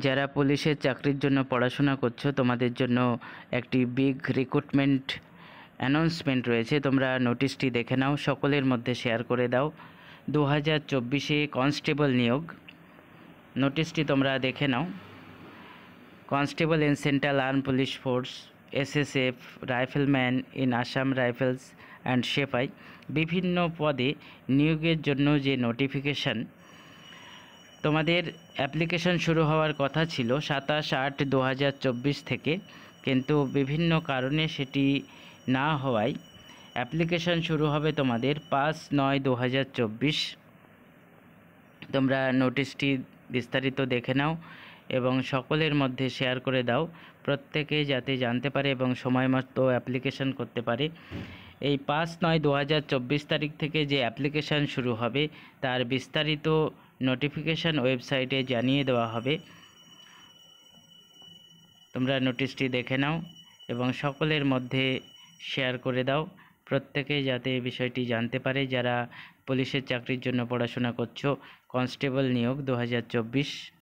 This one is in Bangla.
যারা পুলিশের চাকরির জন্য পড়াশোনা করছো তোমাদের জন্য একটি বিগ রিক্রুটমেন্ট অ্যানাউন্সমেন্ট রয়েছে। তোমরা নোটিশটি দেখে নাও, সকলের মধ্যে শেয়ার করে দাও। 2024-এ কনস্টেবল নিয়োগ নোটিশটি তোমরা দেখে নাও। Constable in central arm police force, SSF, rifleman in Assam rifles and সেপাই, বিভিন্ন পদে নিয়োগের জন্য যে নোটিফিকেশান, তোমাদের অ্যাপ্লিকেশন শুরু হওয়ার কথা ছিল 27/8/2024 থেকে, কিন্তু বিভিন্ন কারণে সেটি না হওয়ায় অ্যাপ্লিকেশন শুরু হবে তোমাদের 5/9/2024। তোমরা নোটিশটি বিস্তারিত দেখে নাও এবং সকলের মধ্যে শেয়ার করে দাও, প্রত্যেকে যাতে জানতে পারে এবং সময় মতো অ্যাপ্লিকেশন করতে পারে। এই 5/9/2024 তারিখ থেকে যে অ্যাপ্লিকেশান শুরু হবে তার বিস্তারিত নোটিফিকেশান ওয়েবসাইটে জানিয়ে দেওয়া হবে। তোমরা নোটিশটি দেখে নাও এবং সকলের মধ্যে শেয়ার করে দাও, প্রত্যেকে যাতে বিষয়টি জানতে পারে যারা পুলিশের চাকরির জন্য পড়াশোনা করছো। কনস্টেবল নিয়োগ 2024।